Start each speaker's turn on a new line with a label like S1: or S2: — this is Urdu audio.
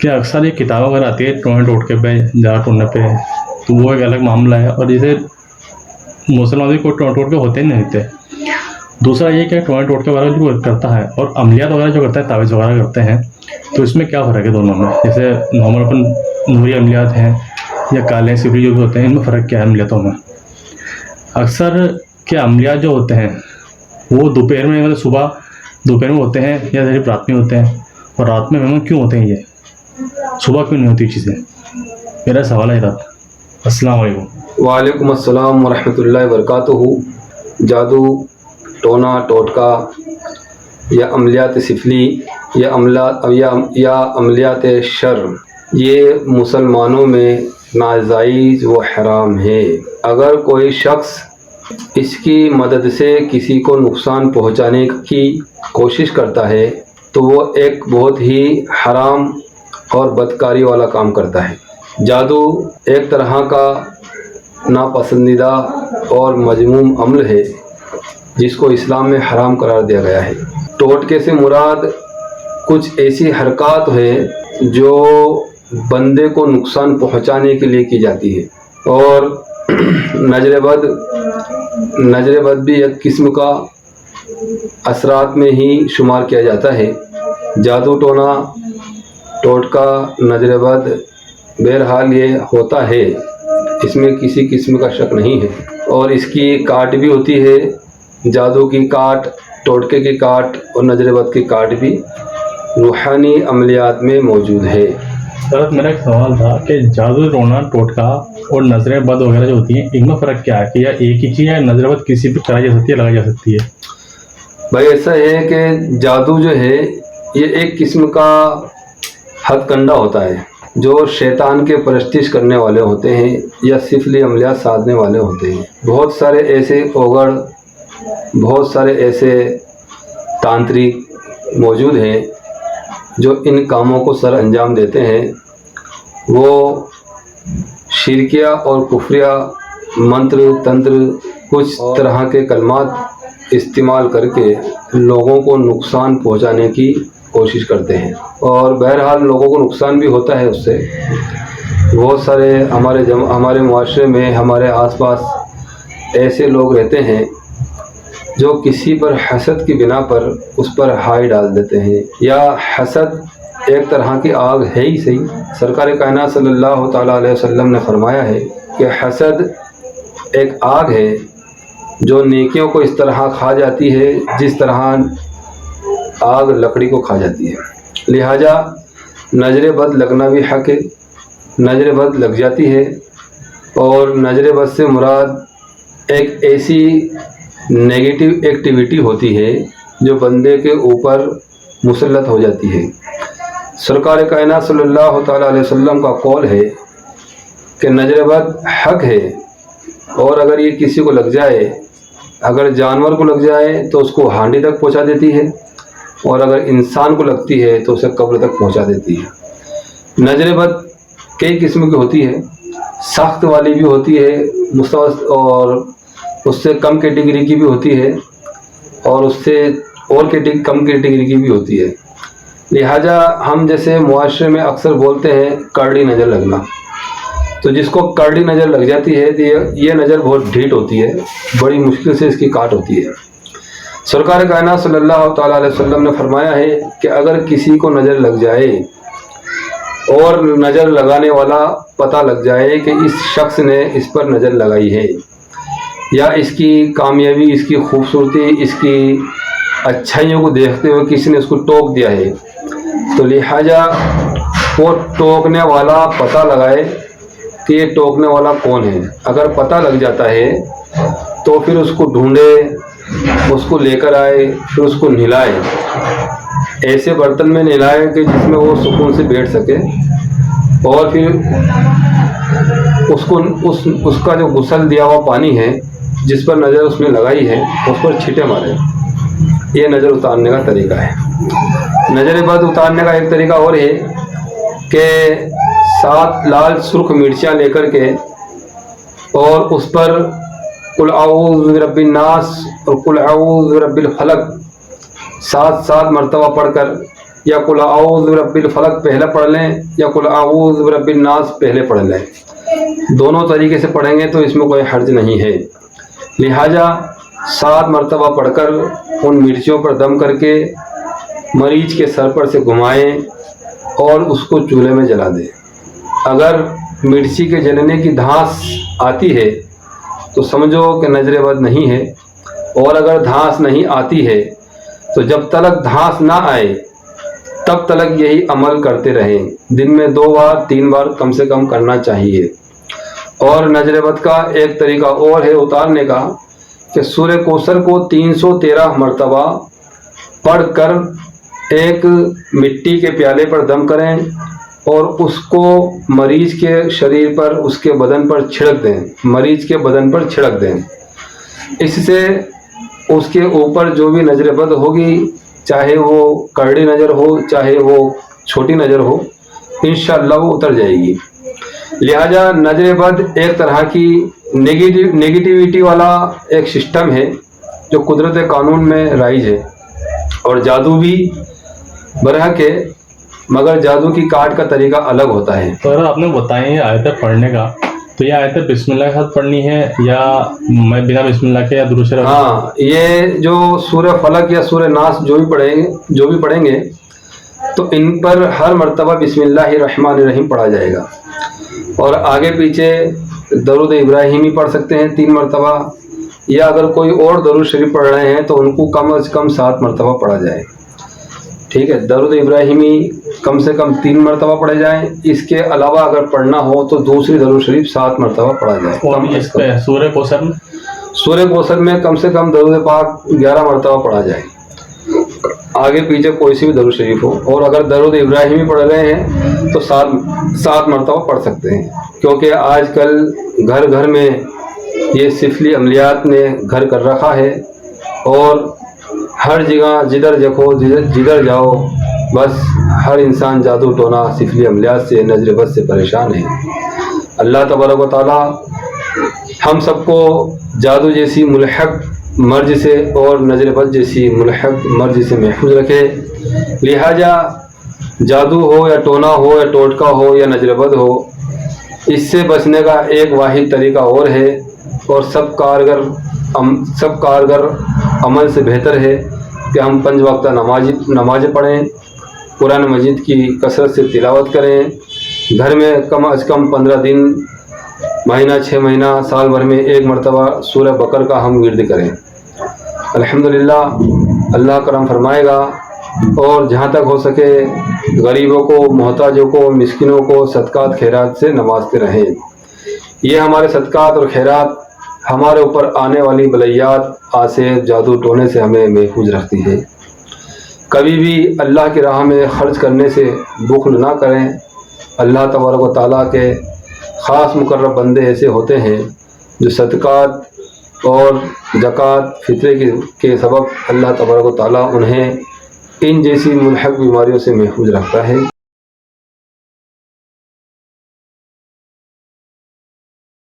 S1: کہ اکثر یہ کتاب اگر آتی ہے ٹونے ٹوٹکے پہ جا ٹوڑنے پہ تو وہ ایک الگ معاملہ ہے، اور جیسے مسلمان کو ٹونے ٹوٹکے ہوتے نہیں ہوتے۔ دوسرا یہ کہ ٹونے ٹوٹکے وغیرہ جو کرتا ہے اور عملیات وغیرہ جو کرتا ہے، تعویذ وغیرہ کرتے ہیں، تو اس میں کیا فرق ہے دونوں میں؟ جیسے نارمل اپن نوری عملیات ہیں یا کالے سفری جو بھی ہوتے ہیں، ان میں فرق کیا ہے عملیاتوں میں؟ اکثر کے عملیات جو ہوتے ہیں وہ دوپہر میں، مطلب صبح دوپہر میں ہوتے ہیں یا صرف رات میں ہوتے ہیں، اور رات میں میمون کیوں ہوتے ہیں، یہ صبح کیوں نہیں ہوتی چیزیں؟ میرا سوال ہے تھا۔ السلام علیکم۔
S2: وعلیکم السلام ورحمۃ اللہ وبرکاتہ۔ جادو، ٹونا ٹوٹکا یا عملیات سفلی یا عملیات شر، یہ مسلمانوں میں ناجائز و حرام ہے۔ اگر کوئی شخص اس کی مدد سے کسی کو نقصان پہنچانے کی کوشش کرتا ہے تو وہ ایک بہت ہی حرام اور بدکاری والا کام کرتا ہے۔ جادو ایک طرح کا ناپسندیدہ اور مذموم عمل ہے جس کو اسلام میں حرام قرار دیا گیا ہے۔ ٹوٹکے سے مراد کچھ ایسی حرکات ہے جو بندے کو نقصان پہنچانے کے لیے کی جاتی ہے، اور نظر بد بھی ایک قسم کا اثرات میں ہی شمار کیا جاتا ہے۔ جادو، ٹونا ٹوٹکا، نظر بد، بہرحال یہ ہوتا ہے، اس میں کسی قسم کا شک نہیں ہے، اور اس کی کاٹ بھی ہوتی ہے۔ جادو کی کاٹ، ٹوٹکے کی کاٹ اور نظر بد کی کاٹ بھی روحانی عملیات میں موجود ہے۔
S1: سر میرا ایک سوال تھا کہ جادو، ٹونا ٹوٹکا اور نظر بد وغیرہ جو ہوتی ہیں، ان میں فرق کیا ہے؟ کہ یا ایک ہی چیز ہے، نظر بد کسی پہ کرائی جا سکتی ہے، لگائی جا سکتی ہے؟
S2: بھائی ایسا ہے کہ جادو جو ہے یہ ایک قسم کا ہتھ کنڈا ہوتا ہے جو شیطان کے پرستش کرنے والے ہوتے ہیں یا سفلی عملیات سازنے والے ہوتے ہیں۔ بہت سارے ایسے اوگڑ، بہت سارے ایسے تانترک موجود ہیں جو ان کاموں کو سر انجام دیتے ہیں۔ وہ شرکیہ اور کفریہ منتر تنتر کچھ طرح کے کلمات استعمال کر کے لوگوں کو نقصان پہنچانے کی کوشش کرتے ہیں، اور بہرحال لوگوں کو نقصان بھی ہوتا ہے اس سے۔ بہت سارے ہمارے معاشرے میں، ہمارے آس پاس ایسے لوگ رہتے ہیں جو کسی پر حسد کی بنا پر اس پر ہائی ڈال دیتے ہیں، یا حسد ایک طرح کی آگ ہے ہی صحیح۔ سرکار کائنات صلی اللہ تعالیٰ علیہ وسلم نے فرمایا ہے کہ حسد ایک آگ ہے جو نیکیوں کو اس طرح کھا جاتی ہے جس طرح آگ لکڑی کو کھا جاتی ہے۔ لہٰذا نظر بد لگنا بھی حق ہے، نظر بد لگ جاتی ہے، اور نظر بد سے مراد ایک ایسی نیگیٹو ایکٹیویٹی ہوتی ہے جو بندے کے اوپر مسلط ہو جاتی ہے۔ سرکار کائنات صلی اللہ تعالیٰ علیہ وسلم کا قول ہے کہ نظر بد حق ہے، اور اگر یہ کسی کو لگ جائے، اگر جانور کو لگ جائے تو اس کو ہانڈی تک پہنچا دیتی ہے، اور اگر انسان کو لگتی ہے تو اسے قبر تک پہنچا دیتی ہے۔ نظر بد کئی قسم کی ہوتی ہے، سخت والی بھی ہوتی ہے، مستوسط اور اس سے کم کیٹیگری کی بھی ہوتی ہے، اور اس سے اور کم کیٹیگری کی بھی ہوتی ہے۔ لہٰذا ہم جیسے معاشرے میں اکثر بولتے ہیں کرڑی نظر لگنا، تو جس کو کرڑی نظر لگ جاتی ہے تو یہ نظر بہت ڈھیٹ ہوتی ہے، بڑی مشکل سے اس کی کاٹ ہوتی ہے۔ سرکار کائنات صلی اللہ تعالیٰ علیہ وسلم نے فرمایا ہے کہ اگر کسی کو نظر لگ جائے اور نظر لگانے والا پتہ لگ جائے کہ اس شخص نے اس پر نظر لگائی ہے، یا اس کی کامیابی، اس کی خوبصورتی، اس کی اچھائیوں کو دیکھتے ہوئے کسی نے اس کو ٹوک دیا ہے، تو لہٰذا وہ ٹوکنے والا پتہ لگائے کہ یہ ٹوکنے والا کون ہے۔ اگر پتہ لگ جاتا ہے تو پھر اس کو ڈھونڈے، اس کو لے کر آئے، پھر اس کو نہلائے، ایسے برتن میں نہلائے کہ جس میں وہ سکون سے بیٹھ سکے، اور پھر اس کا جو غسل دیا ہوا پانی ہے جس پر نظر اس نے لگائی ہے اس پر چھینٹے مارے۔ یہ نظر اتارنے کا طریقہ ہے۔ نظر بد اتارنے کا ایک طریقہ اور ہے کہ 7 لال سرخ مرچیاں لے کر کے اور اس پر قل اعوذ برب الناس اور قل اعوذ برب الفلق 7 مرتبہ پڑھ کر یا قل اعوذ برب الفلق پہلے پڑھ لیں یا قل اعوذ برب الناس پہلے پڑھ لیں، دونوں طریقے سے پڑھیں گے تو اس میں کوئی حرج نہیں ہے۔ لہٰذا 7 مرتبہ پڑھ کر ان مرچیوں پر دم کر کے مریض کے سر پر سے گھمائیں اور اس کو چولہے میں جلا دیں۔ اگر مرچی کے جلنے کی دھانس آتی ہے تو سمجھو کہ نظر بد نہیں ہے، اور اگر دھانس نہیں آتی ہے تو جب تلک دھانس نہ آئے تب تلک یہی عمل کرتے رہیں، دن میں 2 بار 3 بار کم سے کم کرنا چاہیے۔ اور نظر بد کا ایک طریقہ اور ہے اتارنے کا کہ سورہ کوثر کو 313 مرتبہ پڑھ کر ایک مٹی کے پیالے پر دم کریں اور اس کو مریض کے شریر پر، اس کے بدن پر چھڑک دیں، مریض کے بدن پر چھڑک دیں۔ اس سے اس کے اوپر جو بھی نظر بد ہوگی، چاہے وہ کرڑی نظر ہو چاہے وہ چھوٹی نظر ہو، انشاءاللہ وہ اتر جائے گی۔ لہٰذا نظر بد ایک طرح کی نیگیٹیوٹی والا ایک سسٹم ہے جو قدرت قانون میں رائج ہے، اور جادو بھی برحق ہے، مگر جادو کی کاٹ کا طریقہ الگ ہوتا ہے۔
S1: تو اگر آپ نے بتائی آیتیں پڑھنے کا، تو یہ آیتیں بسم اللہ کے ساتھ پڑھنی ہے یا میں بنا بسم اللہ کے یا درود شریف؟
S2: ہاں، یہ جو سورہ فلق یا سورہ ناس جو بھی پڑھیں گے تو ان پر ہر مرتبہ بسم اللہ الرحمن الرحیم پڑھا جائے گا، اور آگے پیچھے درود ابراہیمی پڑھ سکتے ہیں 3 مرتبہ، یا اگر کوئی اور درود شریف پڑھ رہے ہیں تو ان کو کم از کم 7 مرتبہ پڑھا جائے۔ ٹھیک ہے، درود ابراہیمی کم سے کم 3 مرتبہ پڑھے جائیں، اس کے علاوہ اگر پڑھنا ہو تو دوسری درود شریف 7 مرتبہ پڑھا جائے۔
S1: اور اس پہ سورہ کوثر میں
S2: سورہ کوثر میں کم سے کم درود پاک 11 مرتبہ پڑھا جائے، آگے پیچھے کوئی سی بھی درود شریف ہو۔ اور اگر درود ابراہیمی پڑھ رہے ہیں تو 7 مرتبہ پڑھ سکتے ہیں، کیونکہ آج کل گھر گھر میں یہ سفلی عملیات نے گھر کر رکھا ہے، اور ہر جگہ جدھر دیکھو جدھر جاؤ بس ہر انسان جادو ٹونا سفلی عملیات سے نظر بد سے پریشان ہے۔ اللہ تبارک و تعالی ہم سب کو جادو جیسی ملحق مرض سے اور نظر بد جیسی ملحق مرض سے محفوظ رکھے۔ لہٰذا جادو ہو یا ٹونا ہو یا ٹوٹکا ہو یا نظر بد ہو، اس سے بچنے کا ایک واحد طریقہ اور ہے، اور سب کارگر عمل سے بہتر ہے کہ ہم 5 وقتہ نماز پڑھیں، قرآن مجید کی کثرت سے تلاوت کریں، گھر میں کم از کم 15 دن، مہینہ 6 مہینہ، سال بھر میں 1 مرتبہ سورہ بقرہ کا ہم ورد کریں۔ الحمدللہ اللہ کرم فرمائے گا، اور جہاں تک ہو سکے غریبوں کو، محتاجوں کو، مسکینوں کو صدقات خیرات سے نوازتے رہیں۔ یہ ہمارے صدقات اور خیرات ہمارے اوپر آنے والی بلیات، آسیب، جادو ٹونے سے ہمیں محفوظ رکھتی ہے۔ کبھی بھی اللہ کی راہ میں خرچ کرنے سے بخل نہ کریں۔ اللہ تبارک و تعالیٰ کے خاص مقرب بندے ایسے ہوتے ہیں جو صدقات اور زکوٰۃ فطرے کے سبب اللہ تبارک و تعالیٰ انہیں ان جیسی ملحق بیماریوں سے محفوظ رکھتا ہے۔